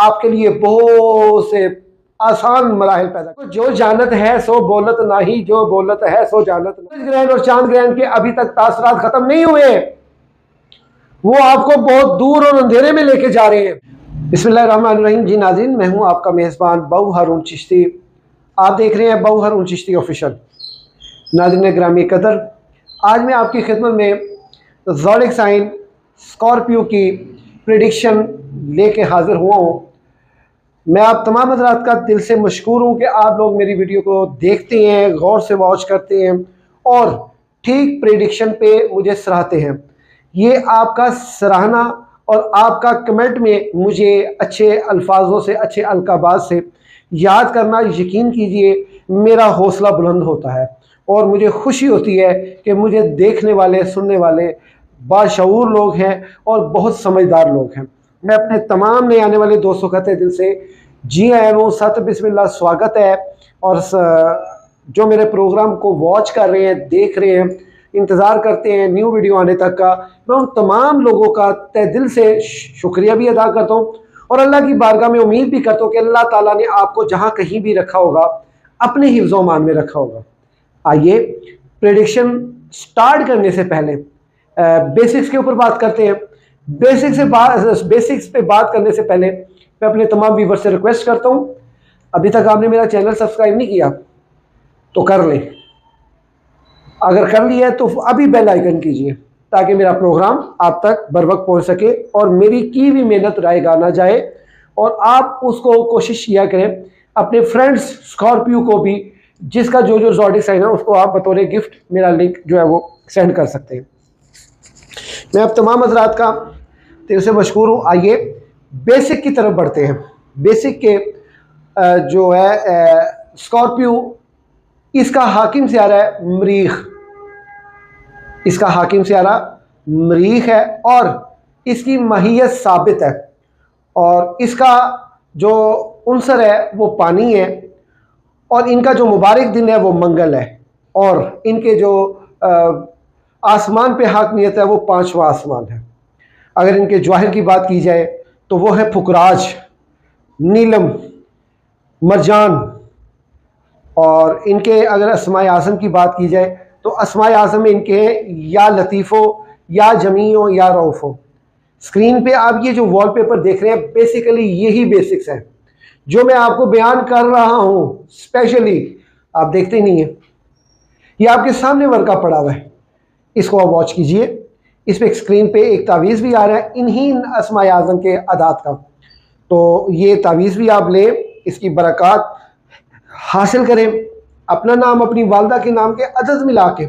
आपके लिए बहुत से आसान मराहिल पैदा कर। जो जानत है सो बोलत नहीं, जो बोलत है सो जानत नहीं। ग्रहण और चांद ग्रहण के अभी तक तासरात खत्म नहीं हुए, वो आपको बहुत दूर और अंधेरे में लेके जा रहे हैं। बिस्मिल्लाहिर्रहमानिर्रहीम। जी नाज़रीन, मैं हूं आपका मेज़बान बऊ हारून चिश्ती। आप देख रहे हैं बऊ हारून चिश्ती ऑफिशियल। नाज़रीन ग्रामी कदर, आज मैं आपकी खिदमत में ज़ोडिक साइन स्कॉर्पियो की प्रेडिक्शन लेके हाजिर हुआ हूँ। मैं आप तमाम हज़रात का दिल से मशकूर हूँ कि आप लोग मेरी वीडियो को देखते हैं, गौर से वॉच करते हैं और ठीक प्रेडिक्शन पे मुझे सराहते हैं। ये आपका सराहना और आपका कमेंट में मुझे अच्छे अल्फाजों से, अच्छे अलकाबाज से याद करना, यकीन कीजिए मेरा हौसला बुलंद होता है और मुझे खुशी होती है कि मुझे देखने वाले, सुनने वाले बाशऊर लोग हैं और बहुत समझदार लोग हैं। मैं अपने तमाम नए आने वाले दोस्तों का तहे दिल से जी आया हूँ, सत बिस्मिल्लाह स्वागत है। और जो मेरे प्रोग्राम को वॉच कर रहे हैं, देख रहे हैं, इंतज़ार करते हैं न्यू वीडियो आने तक का, मैं उन तमाम लोगों का तहे दिल से शुक्रिया भी अदा करता हूँ और अल्लाह की बारगाह में उम्मीद भी करता हूँ कि अल्लाह ताला ने आपको जहाँ कहीं भी रखा होगा अपने हिफ्ज़-ओ-मान में रखा होगा। आइए प्रेडिक्शन स्टार्ट करने से पहले बेसिक्स के ऊपर बात करते हैं। बेसिक्स पे बात करने से पहले मैं अपने तमाम व्यूअर्स से रिक्वेस्ट करता हूं, अभी तक आपने मेरा चैनल सब्सक्राइब नहीं किया तो कर लें, अगर कर लिया है तो अभी बेल आइकन कीजिए ताकि मेरा प्रोग्राम आप तक बर वक्त पहुंच सके और मेरी की भी मेहनत रायगा ना जाए। और आप उसको कोशिश किया करें अपने फ्रेंड्स स्कॉर्पियो को भी, जिसका जो जो ज़ोडिक साइन है उसको आप बतौर गिफ्ट मेरा लिंक जो है वो सेंड कर सकते हैं। मैं अब तमाम हज़रात का दिल से मशकूर हूँ। आइए बेसिक की तरफ बढ़ते हैं। बेसिक के जो है स्कॉर्पियो, इसका हाकिम सियारा है मरीख, इसका हाकिम सियारा मरीख है और इसकी माहियत साबित है और इसका जो उनसर है वो पानी है और इनका जो मुबारक दिन है वो मंगल है और इनके जो आसमान पे हाकमियत है वो पांचवा आसमान है। अगर इनके जवाहिर की बात की जाए तो वो है फुकराज, नीलम, मरजान। और इनके अगर अस्माए आज़म की बात की जाए तो अस्माए आज़म में इनके हैं या लतीफ़ो, या जमीओ, या रऊफ़ो। स्क्रीन पे आप ये जो वॉलपेपर देख रहे हैं बेसिकली यही बेसिक्स हैं जो मैं आपको बयान कर रहा हूँ। स्पेशली आप देखते ही नहीं है, ये आपके सामने वर्का पड़ा हुआ है, इसको आप वॉच कीजिए। इस पे स्क्रीन पे एक तावीज़ भी आ रहा है इन्हीं अस्माए आज़म के अदात का, तो ये तावीज़ भी आप लें, इसकी बरक़ात हासिल करें। अपना नाम अपनी वालदा के नाम के अदद मिला के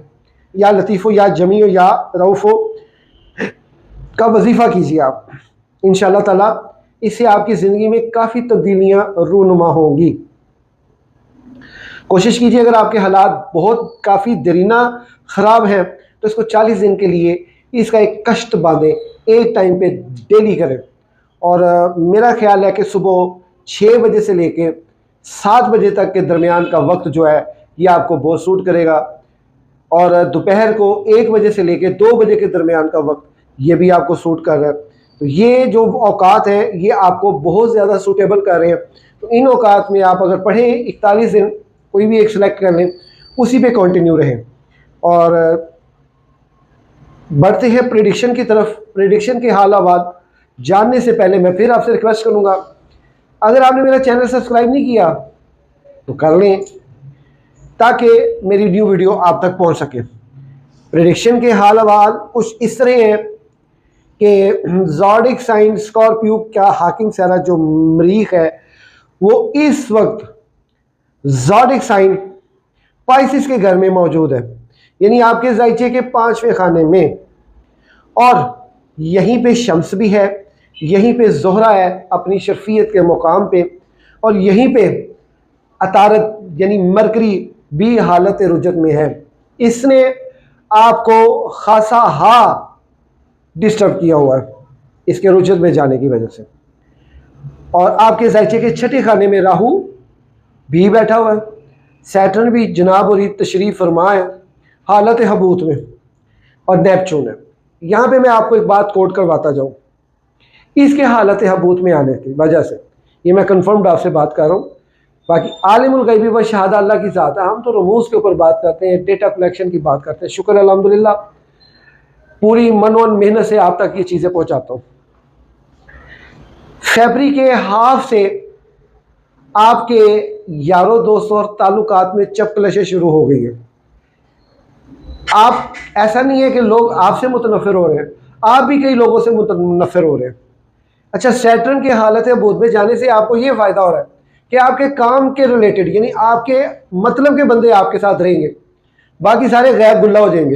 या लतीफ़ो, या जमीओ, या रऊफ़ो का वजीफ़ा कीजिए आप। इंशाअल्लाह ताला इससे आपकी ज़िंदगी में काफ़ी तब्दीलियाँ रूनुमा होंगी। कोशिश कीजिए, अगर आपके हालात बहुत काफ़ी दरीना ख़राब हैं तो इसको 40 दिन के लिए इसका एक कष्ट बांधें, एक टाइम पे डेली करें। और मेरा ख्याल है कि सुबह 6 बजे से लेके 7 बजे तक के दरमियान का वक्त जो है ये आपको बहुत सूट करेगा और दोपहर को 1 बजे से लेके 2 बजे के दरमियान का वक्त ये भी आपको सूट कर रहा है। तो ये जो औकात हैं ये आपको बहुत ज़्यादा सूटेबल कर रहे हैं। तो इन औकात में आप अगर पढ़ें 41 दिन कोई भी एक सिलेक्ट कर लें, उसी पे कंटिन्यू रहें। और बढ़ते हैं प्रेडिक्शन की तरफ। प्रेडिक्शन के हालात जानने से पहले मैं फिर आपसे रिक्वेस्ट करूंगा, अगर आपने मेरा चैनल सब्सक्राइब नहीं किया तो कर लें ताकि मेरी न्यू वीडियो आप तक पहुंच सके। प्रेडिक्शन के हालात कुछ इस तरह हैं कि ज़ोडिक साइन स्कॉर्पियो का हाकिम सियारा जो मरीख है वो इस वक्त ज़ोडिक साइन पाइसिस के घर में मौजूद है, यानी आपके ज़ाइचे के 5वें खाने में। और यहीं पे शम्स भी है, यहीं पे ज़ोहरा है अपनी शर्फियत के मुकाम पे, और यहीं पे अतारत यानी मरकरी भी हालत रुजत में है। इसने आपको खासा डिस्टर्ब किया हुआ है इसके रुजत में जाने की वजह से। और आपके ज़ाइचे के 6ठे खाने में राहु भी बैठा हुआ है, सैटर्न भी जनाब और तशरीफ़ फरमा है हालत हबूत में, और नेपचून है। यहाँ पे मैं आपको एक बात कोट करवाता जाऊँ, इसके हालत हबूत में आने की वजह से ये मैं कन्फर्म्ड आपसे बात कर रहा हूँ। बाकी आलिमुल गैबी व शहादा अल्लाह की ज़ात है। हम तो रमूज़ के ऊपर बात करते हैं, डेटा कलेक्शन की बात करते हैं। शुक्र अल्हम्दुलिल्लाह पूरी मनोन मेहनत से आप तक ये चीज़ें पहुँचाता हूँ। फरवरी के हाफ से आपके यारों दोस्तों और ताल्लुकात में चपकलशें शुरू हो गई है। आप, ऐसा नहीं है कि लोग आपसे मुतनफ़िर हो रहे हैं, आप भी कई लोगों से मुतनफ़िर हो रहे हैं। अच्छा, सैटर्न के हालत बुध में जाने से आपको ये फ़ायदा हो रहा है कि आपके काम के रिलेटेड, यानी आपके मतलब के बंदे आपके साथ रहेंगे, बाकी सारे गैर गुल्ला हो जाएंगे।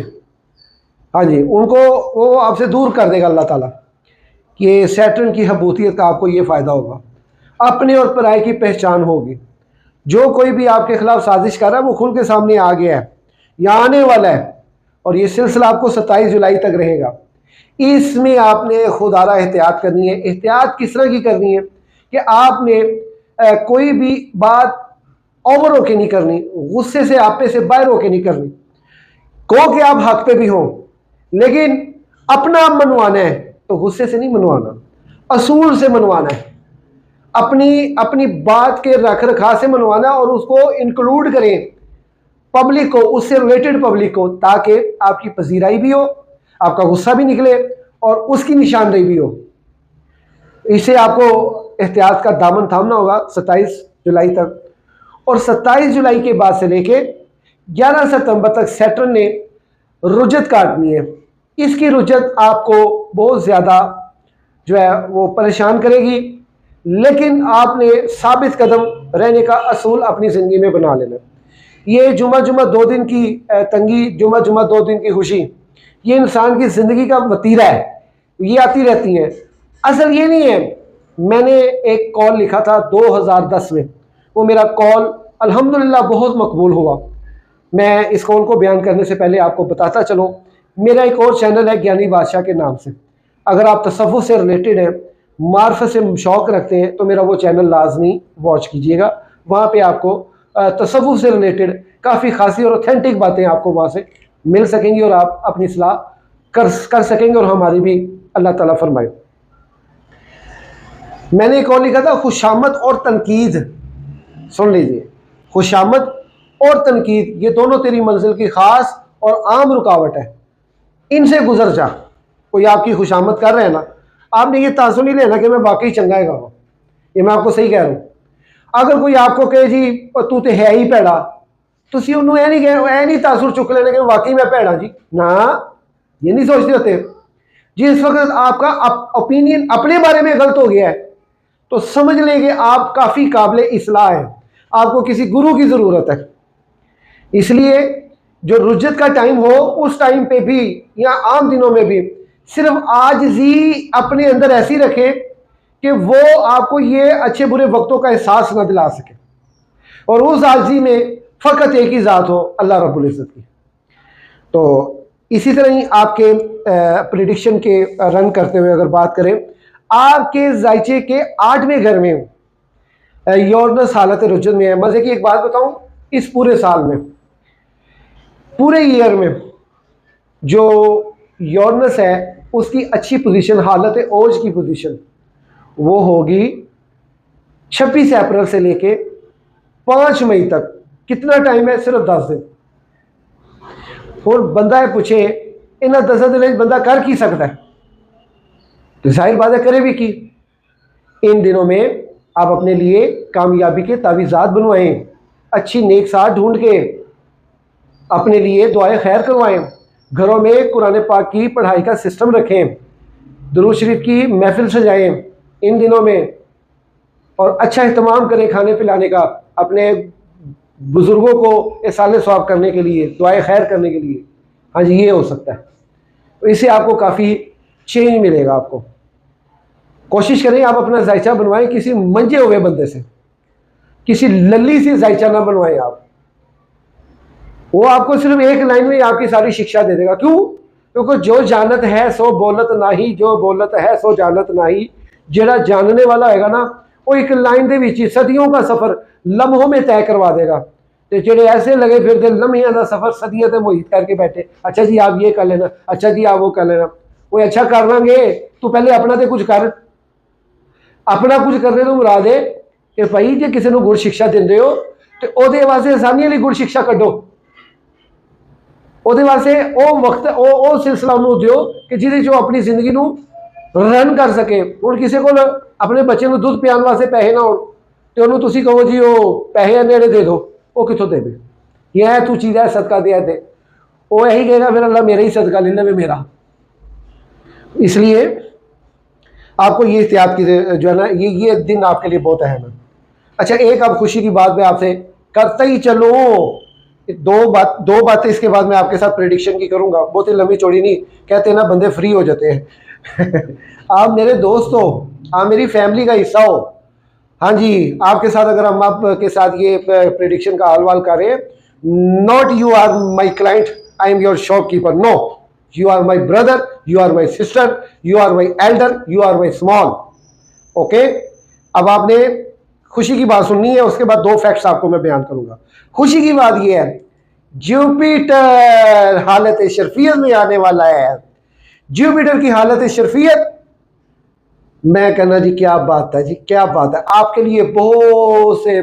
हाँ जी, उनको वो आपसे दूर कर देगा अल्लाह ताला। कि सैटर्न की हबूतियत का आपको ये फ़ायदा होगा, अपने और पराये की पहचान होगी। जो कोई भी आपके खिलाफ साजिश कर रहा है वो खुल के सामने आ गया है या आने वाला है, और ये सिलसिला आपको 27 जुलाई तक रहेगा। इसमें आपने खुदारा एहतियात करनी है। एहतियात किस तरह की करनी है कि आपने कोई भी बात ओवर होके नहीं करनी, गुस्से से आपे से बाहर होके नहीं करनी। कहो कि आप हक पे भी हो, लेकिन अपना मनवाना है तो गुस्से से नहीं मनवाना, असूल से मनवाना है। अपनी बात के रख रखाव से मनवाना, और उसको इंक्लूड करें पब्लिक को, उससे रिलेटेड पब्लिक को, ताकि आपकी पजीराई भी हो, आपका गुस्सा भी निकले और उसकी निशानदेही भी हो। इसे आपको एहतियात का दामन थामना होगा 27 जुलाई तक। और 27 जुलाई के बाद से लेके 11 सितंबर तक सैटर्न ने रुजत काटनी है। इसकी रुजत आपको बहुत ज़्यादा जो है वो परेशान करेगी, लेकिन आपने साबित कदम रहने का असूल अपनी ज़िंदगी में बना लेना। ये जुमा 2 दिन की तंगी, जुमा 2 दिन की खुशी, ये इंसान की ज़िंदगी का वतीरा है, ये आती रहती हैं। असल ये नहीं है। मैंने एक कॉल लिखा था 2010 में, वो मेरा कॉल अल्हम्दुलिल्लाह बहुत मकबूल हुआ। मैं इस कॉल को बयान करने से पहले आपको बताता चलो, मेरा एक और चैनल है ज्ञानी बादशाह के नाम से। अगर आप तसव्वुफ से रिलेटेड हैं, मार्फत से शौक़ रखते हैं, तो मेरा वो चैनल लाजमी वॉच कीजिएगा। वहाँ पे आपको तसव्वुफ से रिलेटेड काफ़ी खासी और ऑथेंटिक बातें आपको वहाँ से मिल सकेंगी, और आप अपनी सलाह कर सकेंगे, और हमारी भी अल्लाह ताला फरमाए। मैंने एक और लिखा था, खुशामद और तनकीद। सुन लीजिए, खुशामद और तनकीद ये दोनों तेरी मंजिल की ख़ास और आम रुकावट है, इनसे गुजर जा। कोई आपकी खुशामद कर रहे हैं ना, आपने ये तासुर नहीं लेना कि मैं वाकई चंगा है, ये मैं आपको सही कह रहा हूँ। अगर कोई आपको कहे जी तू तो है ही भैड़ा, तुसी उन्होंने ऐ नहीं तासुर चुक लेना कि वाकई मैं भैड़ा जी ना, ये नहीं सोचते होते। जिस वक्त आपका ओपिनियन अपने बारे में गलत हो गया है, तो समझ लें कि आप काफ़ी काबिल इस्लाह है, आपको किसी गुरु की ज़रूरत है। इसलिए जो रुज्जत का टाइम हो, उस टाइम पे भी या आम दिनों में भी सिर्फ आजिज़ी अपने अंदर ऐसी रखें कि वो आपको ये अच्छे बुरे वक्तों का एहसास न दिला सके, और उस आजिज़ी में फ़कत एक ही ज़ात हो, अल्लाह रब्बुल इज़्ज़त की। तो इसी तरह ही आपके प्रेडिक्शन के रन करते हुए अगर बात करें, आपके जायचे के 8वें घर में यूरेनस हालत रुज्जत में है। मज़े की एक बात बताऊं, इस पूरे साल में, पूरे ईयर में जो यूरेनस है उसकी अच्छी पोजीशन, हालत ओज की पोजीशन, वो होगी 26 अप्रैल से लेके 5 मई तक। कितना टाइम है? सिर्फ 10 दिन। और बंदा पूछे इन्हें 10 दिन बंदा कर की सकता है, तो जाहिर बात है करे भी की। इन दिनों में आप अपने लिए कामयाबी के तावीज़ात बनवाएं, अच्छी नेक साथ ढूंढ के अपने लिए दुआएं खैर करवाएं, घरों में कुरान पाक की पढ़ाई का सिस्टम रखें, दुरूद शरीफ की महफिल सजाएं इन दिनों में, और अच्छा एहतमाम करें खाने पिलाने का, अपने बुज़ुर्गों को इसाले सवाब करने के लिए, दुआएं खैर करने के लिए। हाँ जी, ये हो सकता है। तो इससे आपको काफ़ी चेंज मिलेगा। आपको कोशिश करें आप अपना जायचा बनवाएं किसी मंजे हुए बंदे से, किसी लल्ली से जायचा ना बनवाएं आप। वो आपको सिर्फ एक लाइन में आपकी सारी शिक्षा दे देगा। क्यों? क्योंकि जो जानत है सो बोलत नाही, जो बोलत है सो जानत नाही। जेड़ा जानने वाला होगा ना, वो एक लाइन दे विच सदियों का सफ़र लम्हों में तय करवा देगा। तो जेड़े ऐसे लगे फिर लम्हियां का सफ़र सदियों से मोहित करके बैठे, अच्छा जी आप ये कर लेना, अच्छा जी आप वो कर लेना। वो अच्छा कर लेंगे, तू पहले अपना तो कुछ कर, अपना कुछ करने तो मुराद है कि भाई जे किसी को गुड़ शिक्षा देंदे हो तो ਉਹਦੇ ਵਾਸਤੇ ਆਸਾਨੀ ਵਾਲੀ ਗੁੜ ਸਿੱਖਿਆ ਕੱਢੋ, ਉਹਦੇ ਵਾਸਤੇ ਉਹ ਵਕਤ ਉਹ ਸਿਲਸਿਲਾ ਉਹਨੂੰ ਦਿਓ ਕਿ ਜਿਹਦੇ 'ਚ ਉਹ ਆਪਣੀ ਜ਼ਿੰਦਗੀ ਨੂੰ ਰਨ ਕਰ ਸਕੇ। ਹੁਣ ਕਿਸੇ ਕੋਲ ਆਪਣੇ ਬੱਚੇ ਨੂੰ ਦੁੱਧ ਪਿਆਉਣ ਵਾਸਤੇ ਪੈਸੇ ਨਾ ਹੋਣ ਤੇ ਉਹਨੂੰ ਤੁਸੀਂ ਕਹੋ ਜੀ ਉਹ ਪੈਸੇ ਨੇੜੇ ਦੇ ਦਿਓ, ਉਹ ਕਿੱਥੋਂ ਦੇਵੇ? यह तू चीज़ है सदका दिया थे, वो यही कहेगा फिर अल्लाह मेरा ही सदका ले ले मेरा। इसलिए आपको ये एहतियात की जो है ना, ये दिन आपके लिए बहुत अहम है। अच्छा, एक अब खुशी की बात मैं आपसे करता ही चलो, दो बातें इसके बाद मैं आपके साथ प्रेडिक्शन की करूँगा, बहुत ही लंबी चौड़ी नहीं, कहते हैं ना बंदे फ्री हो जाते हैं आप मेरे दोस्त हो, आप मेरी फैमिली का हिस्सा हो। हाँ जी, आपके साथ अगर हम आपके साथ ये प्रेडिक्शन का हाल वाल करें, not you are my client, I am your shopkeeper, no, you are my brother, you are my sister, you are my elder, you are my small. Okay, अब आपने खुशी की बात सुननी है, उसके बाद दो फैक्ट्स आपको मैं बयान करूंगा। खुशी की बात यह है, जुपिटर हालत शर्फियत में आने वाला है। जुपिटर की हालत शर्फियत, मैं कहना जी क्या बात है जी, क्या बात है। आपके लिए बहुत से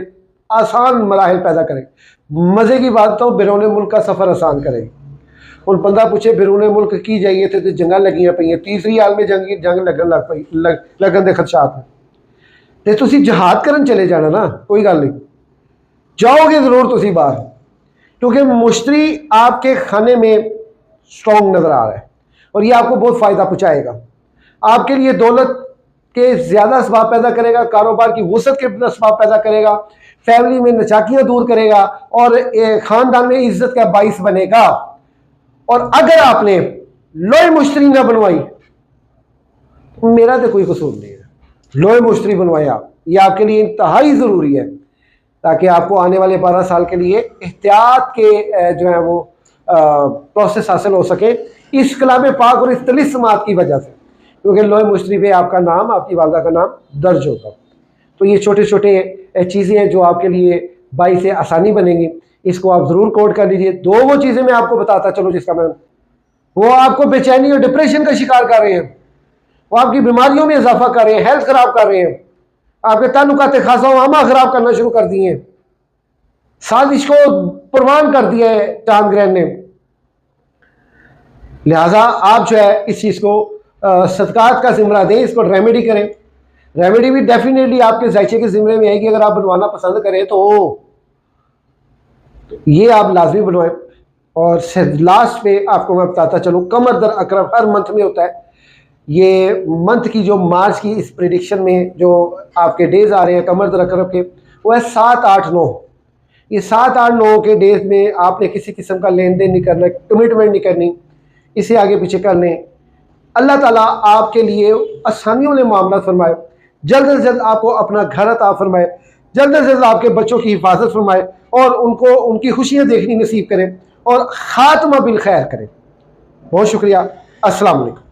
आसान मराहल पैदा करें। मज़े की बात तो बिरूने मुल्क का सफ़र आसान करें। और बंदा पूछे बिरूने मुल्क की जाइए तो जंगा लगियां पई, तीसरी हाल में जंग लगन लग पई, लगन के खदशात हैं। तो तुसी जहाद करन चले जाना ना, कोई गल नहीं, जाओगे ज़रूर तुसी बाहर, क्योंकि मुश्तरी आपके खाने में स्ट्रॉन्ग नज़र आ रहा है और ये आपको बहुत फ़ायदा पहुँचाएगा। आपके लिए दौलत के ज़्यादा असबाब पैदा करेगा, कारोबार की वसअत के असबाब पैदा करेगा, फैमिली में नचाकियाँ दूर करेगा और ख़ानदान में इज्जत का बाइस बनेगा। और अगर आपने लोहे मुश्तरी ना बनवाई, मेरा तो कोई कसूर नहीं है, लोहे मुश्तरी बनवाया, ये आपके लिए इंतहाई ज़रूरी है ताकि आपको आने वाले 12 साल के लिए एहतियात के जो है वो प्रोसेस हासिल हो सके इस कलाम पाक और इस तलिस्मात की वजह से, क्योंकि लोहे मुश्तरी पे आपका नाम, आपकी वालदा का नाम दर्ज होगा। तो ये छोटे छोटे चीज़ें हैं जो आपके लिए बाई से आसानी बनेंगी, इसको आप ज़रूर कोड कर लीजिए। दो वो चीज़ें मैं आपको बताता चलो जिसका मैं, वो आपको बेचैनी और डिप्रेशन का शिकार कर रहे हैं, वो आपकी बीमारियों में इजाफा कर रहे हैं, हेल्थ ख़राब कर रहे हैं, आपके ताल्लुकात खासा आमा ख़राब करना शुरू कर दिए हैं, साजिश को प्रवान कर दिया है चांद ग्रहण ने। लिहाजा आप जो है इस चीज़ को सदकात का ज़िम्रा दें, इसको रेमेडी करें। रेमेडी भी डेफिनेटली आपके जायचे के ज़िम्मे में आएगी, अगर आप बनवाना पसंद करें तो ये आप लाजमी बनवाएं। और लास्ट पे आपको मैं बताता चलूँ, कमर दर अकरब हर मंथ में होता है। ये मंथ की जो मार्च की इस प्रेडिक्शन में जो आपके डेज आ रहे हैं कमर दर अकरब के, वो है 7, 8, 9। ये 7, 8, 9 के डेज में आपने किसी किस्म का लेन देन नहीं करना, कमिटमेंट नहीं करनी, इसे आगे पीछे करने। अल्लाह ताला आपके लिए आसानियों ने मामला फरमाए, जल्द से जल्द आपको अपना घर अता फरमाए, जल्द से जल्द आपके बच्चों की हिफाजत फरमाए और उनको उनकी खुशियाँ देखनी नसीब करें और ख़ात्मा बिल खैर करें। बहुत शुक्रिया। अस्सलाम वालेकुम।